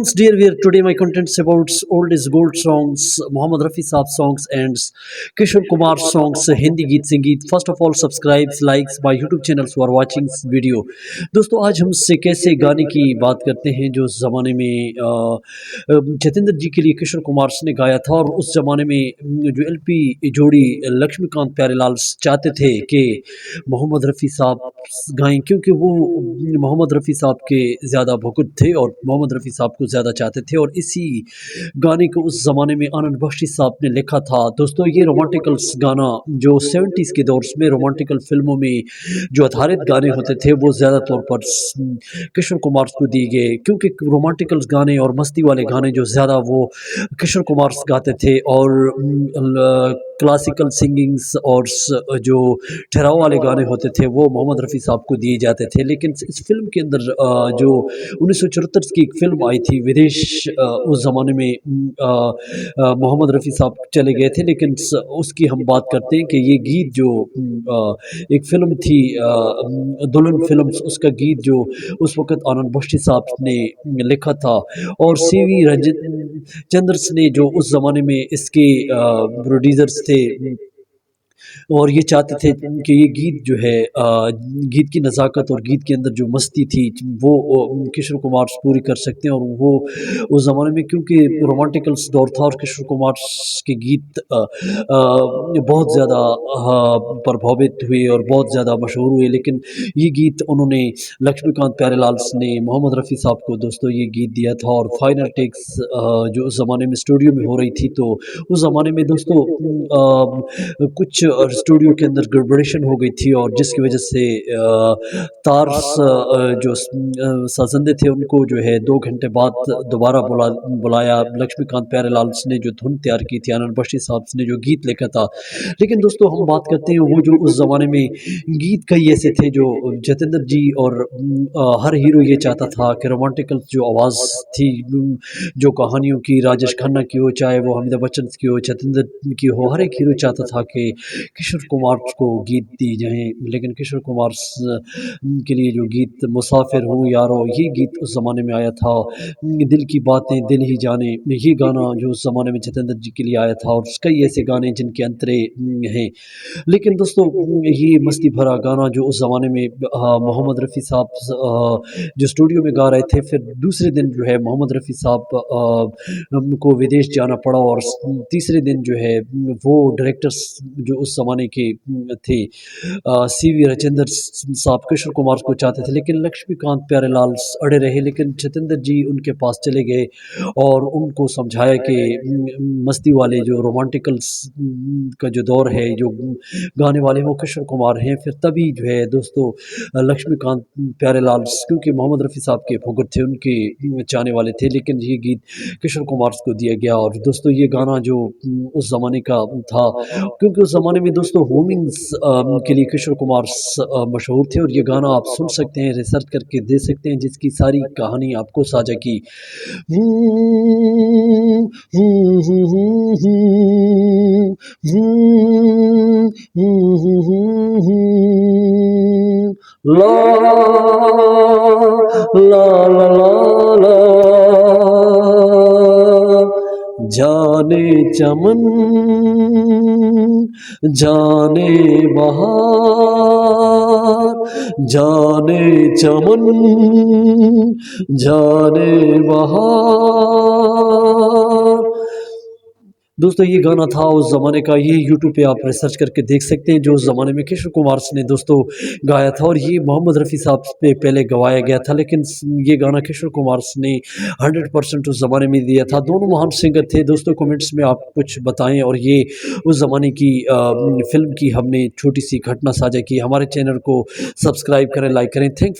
friends, dear viewer, today my contents about old is gold songs, Muhammad Rafi Saab songs and Kishore Kumar songs, Hindi Geet Sangeet. First of all, subscribes, likes my YouTube channels who are watching this video. दोस्तों आज हम से कैसे गाने की बात करते हैं जो ज़माने में जतिंदर जी के लिए किशोर कुमार ने गाया था और उस ज़माने में जो एलपी जोड़ी लक्ष्मीकांत प्यारेलाल चाहते थे कि मोहम्मद रफ़ी साहब गाएं क्योंकि वो मोहम्मद रफ़ी साहब के ज़्यादा भुगत थे और मोहम्मद रफ़ी साहब को ज़्यादा चाहते थे और इसी गाने को उस ज़माने में आनंद बख्शी साहब ने लिखा था। दोस्तों ये रोमांटिकल्स गाना जो 70s के दौर में रोमांटिकल फिल्मों में जो आधारित गाने होते थे वो ज़्यादा तौर पर किशोर कुमार को दिए गए क्योंकि रोमांटिकल्स गाने और मस्ती वाले गाने जो ज़्यादा वो किशोर कुमार गाते थे और क्लासिकल सिंगिंग्स और जो ठहराव वाले गाने होते थे वो मोहम्मद रफ़ी साहब को दिए जाते थे। लेकिन इस फिल्म के अंदर जो 1974 की एक फिल्म आई थी विदेश, उस ज़माने में मोहम्मद रफ़ी साहब चले गए थे, लेकिन उसकी हम बात करते हैं कि ये गीत जो एक फ़िल्म थी दुल्हन फिल्म, उसका गीत जो उस वक़्त आनंद बख्शी साहब ने लिखा था और सीवी चंद्रस ने जो उस ज़माने में इसके प्रोड्यूसर्स थे और ये चाहते थे कि ये गीत जो है गीत की नज़ाकत और गीत के अंदर जो मस्ती थी वो किशोर कुमार पूरी कर सकते हैं। और वो उस ज़माने में क्योंकि रोमांटिकल्स दौर था और किशोर कुमार के गीत बहुत ज़्यादा प्रभावित हुए और बहुत ज़्यादा मशहूर हुए, लेकिन ये गीत उन्होंने लक्ष्मीकांत प्यारेलाल ने मोहम्मद रफ़ी साहब को दोस्तों ये गीत दिया था और फाइनल टेक्स जो उस ज़माने में स्टूडियो में हो रही थी तो उस ज़माने में दोस्तों कुछ स्टूडियो के अंदर गड़बड़ेशन हो गई थी और जिसकी वजह से तार जो साजंदे थे उनको जो है 2 घंटे बाद दोबारा बुलाया। लक्ष्मीकांत प्यारेलाल ने जो धुन तैयार की थी, आनंद बख्शी साहब ने जो गीत लिखा था। लेकिन दोस्तों हम बात करते हैं वो जो उस ज़माने में गीत कई ऐसे थे जो जतिंदर जी और हर हीरो ये चाहता था कि रोमांटिकल जो आवाज़ थी जो कहानियों की, राजेश खन्ना की हो, चाहे वो अमिताभ बच्चन की हो, जतिंदर की हो, हर एक हीरो चाहता था कि किशोर कुमार को गीत दी जाएँ। लेकिन किशोर कुमार के लिए जो गीत मुसाफिर हूँ यारो, ये गीत उस ज़माने में आया था। दिल की बातें दिल ही जाने, ये गाना जो उस ज़माने में जतिंदर जी के लिए आया था और कई ऐसे गाने जिनके अंतरे हैं। लेकिन दोस्तों ये मस्ती भरा गाना जो उस ज़माने में मोहम्मद रफ़ी साहब जो स्टूडियो में गा रहे थे, फिर दूसरे दिन जो है मोहम्मद रफ़ी साहब को विदेश जाना पड़ा और तीसरे दिन जो है वो डायरेक्टर्स जो उस ज़माने के थे सीवी राजेंद्र साहब किशोर कुमार को चाहते थे, लेकिन लक्ष्मीकांत प्यारेलाल अड़े रहे। लेकिन जतिंदर जी उनके पास चले गए और उनको समझाया कि मस्ती वाले जो रोमांटिकल्स का जो दौर है, जो गाने वाले वो किशोर कुमार हैं। फिर तभी जो है दोस्तों लक्ष्मीकांत प्यारेलाल क्योंकि मोहम्मद रफ़ी साहब के भुगत थे, उनके चाहने वाले थे, लेकिन ये गीत किशोर कुमार को दिया गया। और दोस्तों ये गाना जो उस ज़माने का था क्योंकि उस ज़माने में दोस्तों होमिंग्स के लिए किशोर कुमार मशहूर थे और ये गाना आप सुन सकते हैं, रिसर्च करके दे सकते हैं, जिसकी सारी कहानी आपको साझा की। ला ला ला ला ला जाने चमन जाने बहार, जाने चमन जाने बहार। दोस्तों ये गाना था उस ज़माने का, ये यूट्यूब पे आप रिसर्च करके देख सकते हैं जो उस ज़माने में किशोर कुमार ने दोस्तों गाया था और ये मोहम्मद रफ़ी साहब पे पहले गवाया गया था, लेकिन ये गाना किशोर कुमार ने 100% उस ज़माने में दिया था। दोनों महान सिंगर थे दोस्तों, कमेंट्स में आप कुछ बताएं। और ये उस ज़माने की फिल्म की हमने छोटी सी घटना साझा की। हमारे चैनल को सब्सक्राइब करें, लाइक करें। Thank for